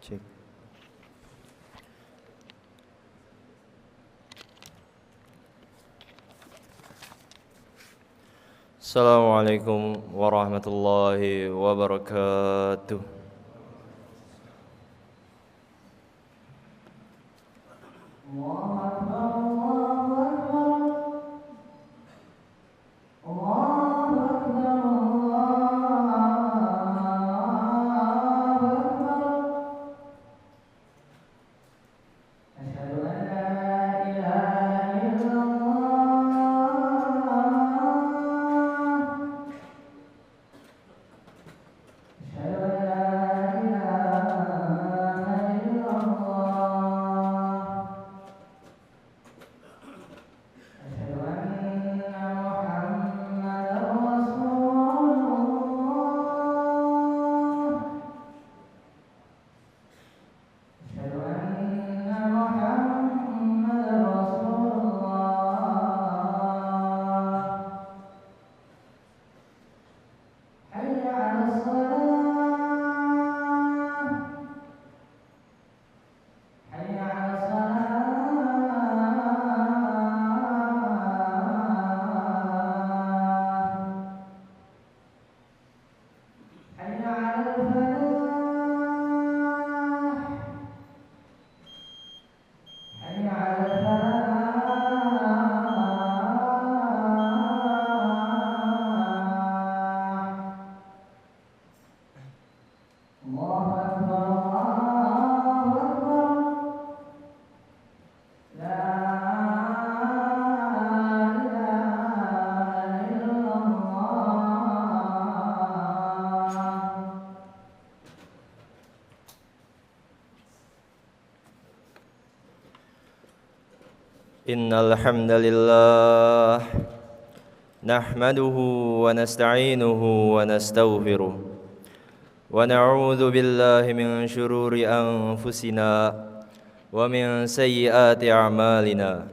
Cek. Assalamualaikum warahmatullahi wabarakatuh. Innal hamdalillah nahmaduhu wa nasta'inuhu wa nastaghfiruh wa na'udzu billahi min shururi anfusina wa min sayyiati a'malina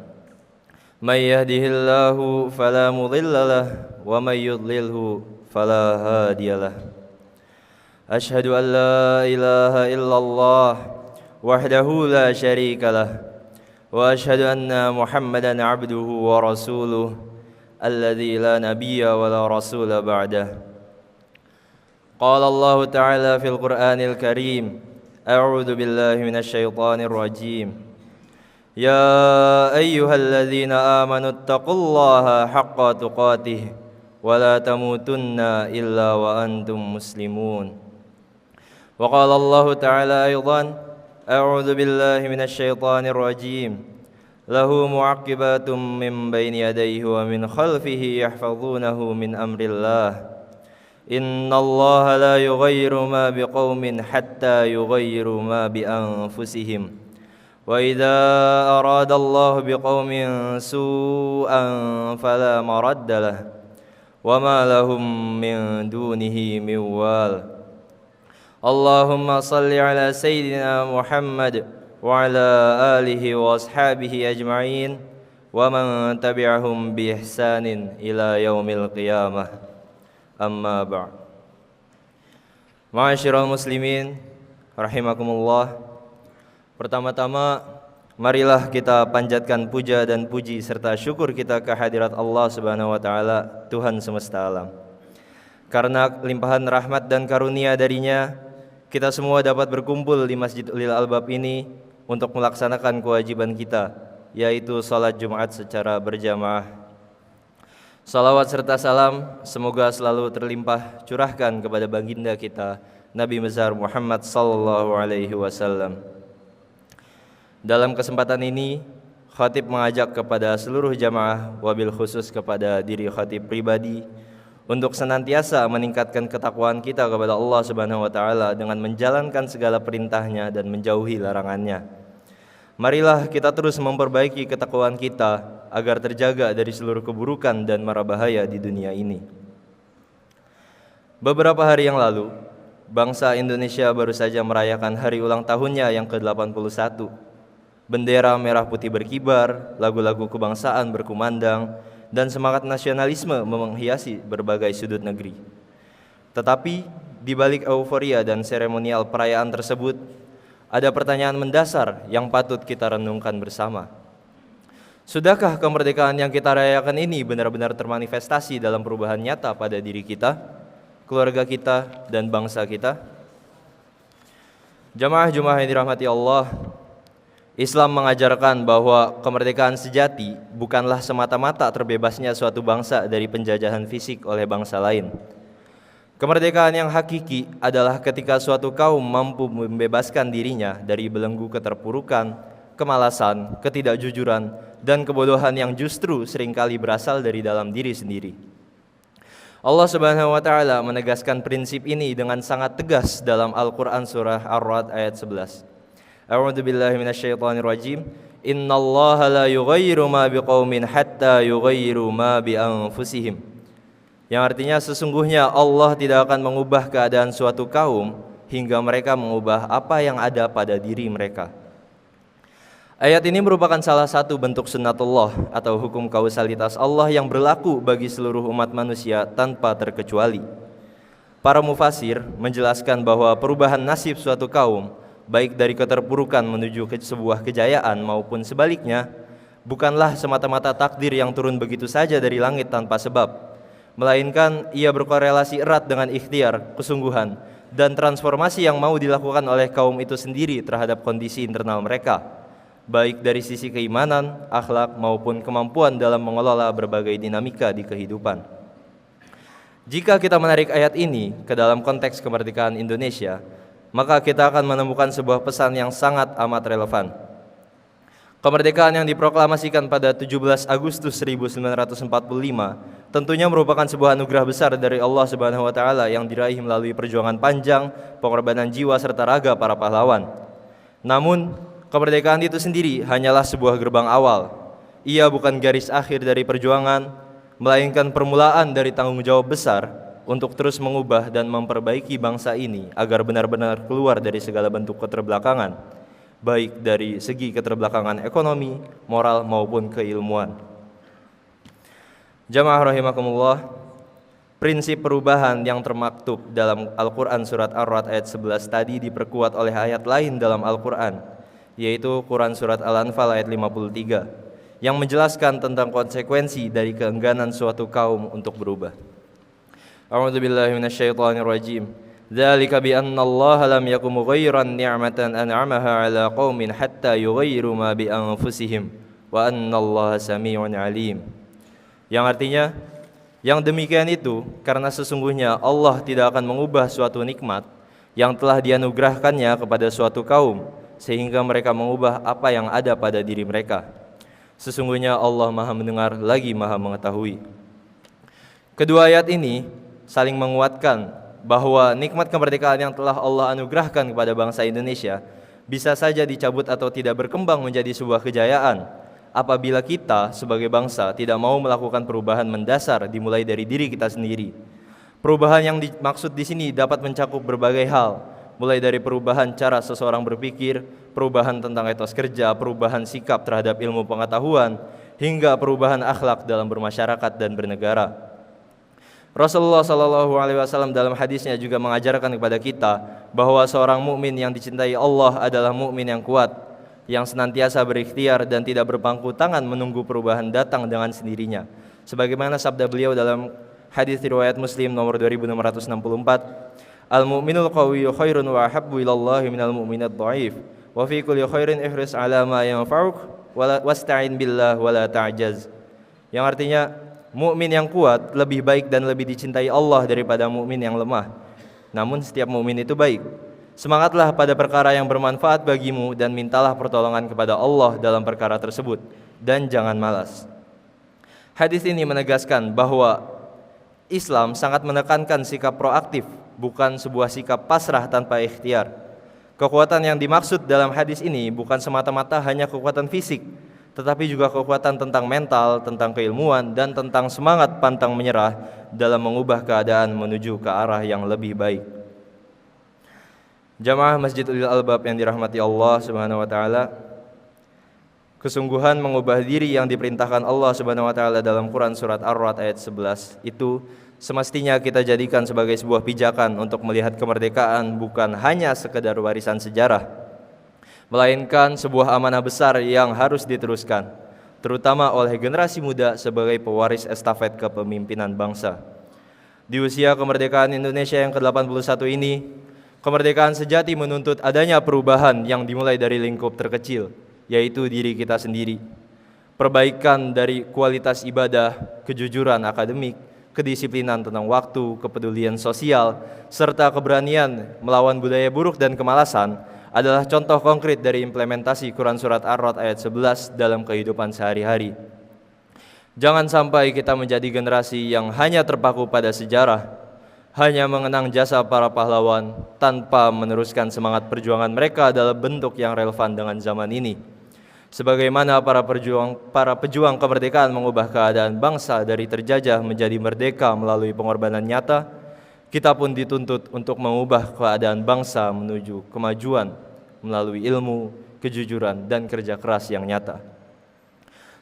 may yahdihillahu fala mudilla lahu wa may yudlilhu fala hadiyalah. Ashhadu an la ilaha illallah wahdahu la syarika lah wa ashhadu anna Muhammadan abduhu wa rasuluh alladzi la nabiyya wa la rasula ba'dah. Qala Allah ta'ala fil Qur'anil Karim, a'udzu billahi minasy syaithanir rajim. Ya ayyuhalladzina amanu taqullaha haqqa tuqatih wa la tamutunna illa wa antum muslimun. Wa qala Allah ta'ala aidan, a'udzu billahi minasy syaithanir rajim. Lahu mu'aqibatum min baini yadayhi wa min khalfihi yahfazunahu min amrillah. Innallaha la yughayyiru ma biqaumin hatta yughayyiru ma bi anfusihim. Wa idza arada Allah biqaumin su'an fala maradda lahu wa ma lahum min dunihi min wal. Allahumma salli ala sayyidina Muhammad wa ala alihi wa ashabihi ajma'in wa man tabi'ahum bi ihsanin ila yaumil qiyamah. Amma ba'd. Ma'asyiral muslimin rahimakumullah. Pertama-tama marilah kita panjatkan puja dan puji serta syukur kita kehadirat Allah Subhanahu wa taala, Tuhan semesta alam. Karena limpahan rahmat dan karunia darinya, kita semua dapat berkumpul di Masjid Ulil Albab ini untuk melaksanakan kewajiban kita, yaitu salat Jumat secara berjamaah. Salawat serta salam semoga selalu terlimpah curahkan kepada baginda kita Nabi besar Muhammad sallallahu alaihi wasallam. Dalam kesempatan ini, khatib mengajak kepada seluruh jamaah, wabil khusus kepada diri khatib pribadi, untuk senantiasa meningkatkan ketakwaan kita kepada Allah Subhanahu wa taala dengan menjalankan segala perintahnya dan menjauhi larangannya. Marilah kita terus memperbaiki ketakwaan kita agar terjaga dari seluruh keburukan dan mara bahaya di dunia ini. Beberapa hari yang lalu, bangsa Indonesia baru saja merayakan hari ulang tahunnya yang ke-81. Bendera merah putih berkibar, lagu-lagu kebangsaan berkumandang, dan semangat nasionalisme menghiasi berbagai sudut negeri. Tetapi di balik euforia dan seremonial perayaan tersebut, ada pertanyaan mendasar yang patut kita renungkan bersama. Sudahkah kemerdekaan yang kita rayakan ini benar-benar termanifestasi dalam perubahan nyata pada diri kita, keluarga kita, dan bangsa kita? Jamaah-jamaah yang dirahmati Allah, Islam mengajarkan bahwa kemerdekaan sejati bukanlah semata-mata terbebasnya suatu bangsa dari penjajahan fisik oleh bangsa lain. Kemerdekaan yang hakiki adalah ketika suatu kaum mampu membebaskan dirinya dari belenggu keterpurukan, kemalasan, ketidakjujuran, dan kebodohan yang justru seringkali berasal dari dalam diri sendiri. Allah Subhanahu wa taala menegaskan prinsip ini dengan sangat tegas dalam Al-Qur'an surah Ar-Ra'd ayat 11. A'udzu billahi minasyaitonir rajim. Innallaha la yughayyiru ma biqaumin hatta yughayyiru ma bi anfusihim. Yang artinya sesungguhnya Allah tidak akan mengubah keadaan suatu kaum hingga mereka mengubah apa yang ada pada diri mereka. Ayat ini merupakan salah satu bentuk sunnatullah atau hukum kausalitas Allah yang berlaku bagi seluruh umat manusia tanpa terkecuali. Para mufasir menjelaskan bahwa perubahan nasib suatu kaum, baik dari keterpurukan menuju ke sebuah kejayaan maupun sebaliknya, bukanlah semata-mata takdir yang turun begitu saja dari langit tanpa sebab, melainkan ia berkorelasi erat dengan ikhtiar, kesungguhan, dan transformasi yang mau dilakukan oleh kaum itu sendiri terhadap kondisi internal mereka, baik dari sisi keimanan, akhlak, maupun kemampuan dalam mengelola berbagai dinamika di kehidupan. Jika kita menarik ayat ini ke dalam konteks kemerdekaan Indonesia, maka kita akan menemukan sebuah pesan yang sangat amat relevan. Kemerdekaan yang diproklamasikan pada 17 Agustus 1945 tentunya merupakan sebuah anugerah besar dari Allah Subhanahu wa taala yang diraih melalui perjuangan panjang, pengorbanan jiwa serta raga para pahlawan. Namun, kemerdekaan itu sendiri hanyalah sebuah gerbang awal. Ia bukan garis akhir dari perjuangan, melainkan permulaan dari tanggung jawab besar untuk terus mengubah dan memperbaiki bangsa ini agar benar-benar keluar dari segala bentuk keterbelakangan, baik dari segi keterbelakangan ekonomi, moral, maupun keilmuan. Jamaah rahimakumullah, prinsip perubahan yang termaktub dalam Al-Quran surat Ar-Ra'd ayat 11 tadi diperkuat oleh ayat lain dalam Al-Quran, yaitu Quran surat Al-Anfal ayat 53, yang menjelaskan tentang konsekuensi dari keengganan suatu kaum untuk berubah. A'udzu billahi minasyaitonir rajim. Dzalika bi anna Allah lam yakum mughayyiran ni'matan an'amaha 'ala qaumin hatta yughayyiru ma bi anfusihim wa anna Allah samii'un 'alim. Yang artinya, yang demikian itu karena sesungguhnya Allah tidak akan mengubah suatu nikmat yang telah dianugerahkannya kepada suatu kaum sehingga mereka mengubah apa yang ada pada diri mereka. Sesungguhnya Allah Maha mendengar lagi Maha mengetahui. Kedua ayat ini saling menguatkan bahwa nikmat kemerdekaan yang telah Allah anugerahkan kepada bangsa Indonesia bisa saja dicabut atau tidak berkembang menjadi sebuah kejayaan apabila kita sebagai bangsa tidak mau melakukan perubahan mendasar dimulai dari diri kita sendiri. Perubahan yang dimaksud di sini dapat mencakup berbagai hal, mulai dari perubahan cara seseorang berpikir, perubahan tentang etos kerja, perubahan sikap terhadap ilmu pengetahuan, hingga perubahan akhlak dalam bermasyarakat dan bernegara. Rasulullah SAW dalam hadisnya juga mengajarkan kepada kita bahwa seorang mukmin yang dicintai Allah adalah mukmin yang kuat, yang senantiasa berikhtiar dan tidak berpangku tangan menunggu perubahan datang dengan sendirinya. Sebagaimana sabda beliau dalam hadis riwayat Muslim nomor 2664, Al-mu'minul qawiyyu khairun wa ahabbu ilallahi minal mu'minad dha'if wa fi kulli khairin ihris ala ma yanfa'uk wasta'in billah wa la ta'jaz. Yang artinya, mukmin yang kuat lebih baik dan lebih dicintai Allah daripada mukmin yang lemah. Namun setiap mukmin itu baik. Semangatlah pada perkara yang bermanfaat bagimu dan mintalah pertolongan kepada Allah dalam perkara tersebut dan jangan malas. Hadis ini menegaskan bahwa Islam sangat menekankan sikap proaktif, bukan sebuah sikap pasrah tanpa ikhtiar. Kekuatan yang dimaksud dalam hadis ini bukan semata-mata hanya kekuatan fisik, tetapi juga kekuatan tentang mental, tentang keilmuan, dan tentang semangat pantang menyerah dalam mengubah keadaan menuju ke arah yang lebih baik. Jamaah Masjid Ulil Albab yang dirahmati Allah Subhanahu wa taala, kesungguhan mengubah diri yang diperintahkan Allah Subhanahu wa taala dalam Quran surat Ar-Ra'd ayat 11 itu semestinya kita jadikan sebagai sebuah pijakan untuk melihat kemerdekaan bukan hanya sekedar warisan sejarah, melainkan sebuah amanah besar yang harus diteruskan, terutama oleh generasi muda sebagai pewaris estafet kepemimpinan bangsa. Di usia kemerdekaan Indonesia yang ke-81 ini, kemerdekaan sejati menuntut adanya perubahan yang dimulai dari lingkup terkecil, yaitu diri kita sendiri. Perbaikan dari kualitas ibadah, kejujuran akademik, kedisiplinan tentang waktu, kepedulian sosial, serta keberanian melawan budaya buruk dan kemalasan adalah contoh konkret dari implementasi Quran Surat Ar-Ra'd ayat 11 dalam kehidupan sehari-hari. Jangan sampai kita menjadi generasi yang hanya terpaku pada sejarah, hanya mengenang jasa para pahlawan tanpa meneruskan semangat perjuangan mereka dalam bentuk yang relevan dengan zaman ini. Sebagaimana para pejuang kemerdekaan mengubah keadaan bangsa dari terjajah menjadi merdeka melalui pengorbanan nyata, kita pun dituntut untuk mengubah keadaan bangsa menuju kemajuan melalui ilmu, kejujuran, dan kerja keras yang nyata.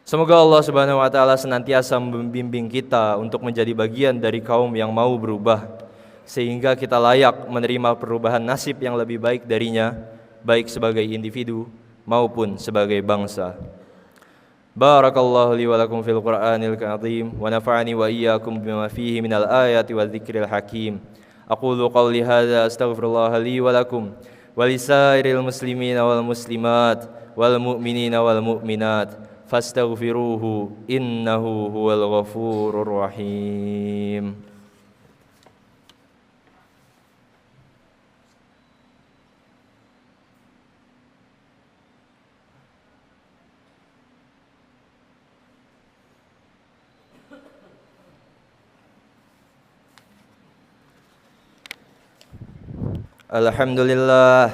Semoga Allah Subhanahu wa Ta'ala senantiasa membimbing kita untuk menjadi bagian dari kaum yang mau berubah, sehingga kita layak menerima perubahan nasib yang lebih baik darinya, baik sebagai individu maupun sebagai bangsa. Barakallahu li wa lakum fil Qur'anil Karim wa nafa'ani wa iyyakum bima fihi minal ayati wa dzikril hakim. Aqulu qawli hadza astaghfirullah li wa lakum wa lisairil muslimina wal muslimat wal mu'minina wal mu'minat fastaghfiruhu innahu huwal ghafurur rahim. Alhamdulillah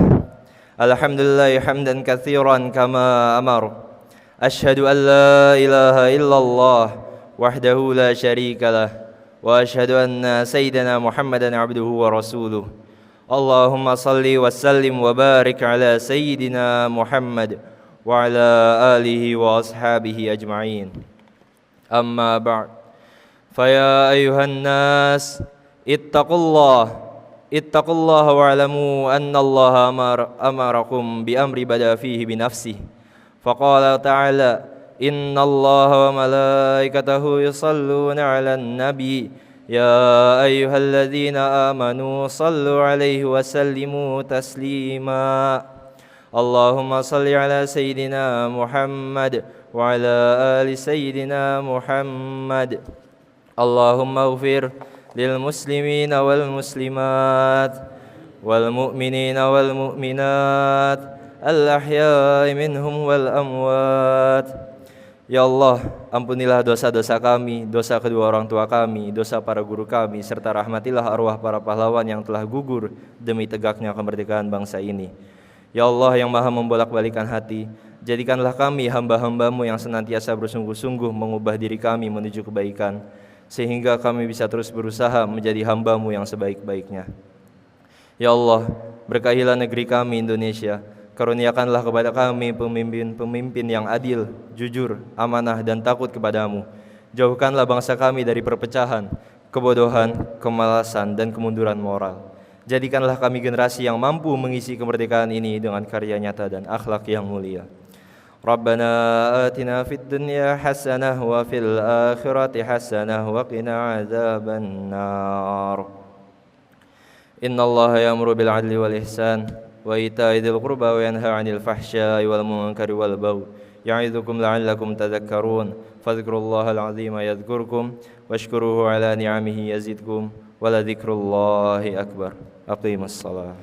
hamdan katsiran kama amar. Ashhadu an la ilaha illallah wahdahu la syarika lah wa ashhadu anna sayyidana Muhammadan abduhu wa rasuluh. Allahumma salli wa sallim wa barik ala sayyidina Muhammad wa ala alihi wa ashabihi ajma'in. Amma ba'd. Faya ayuhan nas ittaqullaha wa'lamu anna Allah amarakum bi amri bada fihi bi nafsihi. Faqala ta'ala inna Allah wa malaikatahu yusalluna 'alan nabi ya ayyuhalladzina amanu sallu 'alaihi wa sallimu taslima. Allahumma salli 'ala sayyidina Muhammad wa 'ala ali sayyidina Muhammad. Allahumma ighfir lil muslimina wal muslimat wal mu'minina wal mu'minat al-ahya'i minhum wal amwat. Ya Allah, ampunilah dosa-dosa kami, dosa kedua orang tua kami, dosa para guru kami, serta rahmatilah arwah para pahlawan yang telah gugur demi tegaknya kemerdekaan bangsa ini. Ya Allah yang maha membolak-balikan hati, jadikanlah kami hamba-hambamu yang senantiasa bersungguh-sungguh mengubah diri kami menuju kebaikan, sehingga kami bisa terus berusaha menjadi hambamu yang sebaik-baiknya. Ya Allah, berkahilah negeri kami Indonesia. Karuniakanlah kepada kami pemimpin yang adil, jujur, amanah, dan takut kepadamu. Jauhkanlah bangsa kami dari perpecahan, kebodohan, kemalasan, dan kemunduran moral. Jadikanlah kami generasi yang mampu mengisi kemerdekaan ini dengan karya nyata dan akhlak yang mulia. Rabbana atina fid dunya hasanah wa fil akhirati hasanah wa qina adzaban nar. Innallaha ya'muru bil 'adli wal ihsan wa ita'i dzil qurba wa yanha 'anil fahsya'i wal munkari wal baghi ya'idzukum la'allakum tadhakkarun. Fadhkurullahal 'azima yadhkurkum washkuruhu 'ala ni'amihi yazidkum wa la dzikrullahi akbar. Aqimus shalah.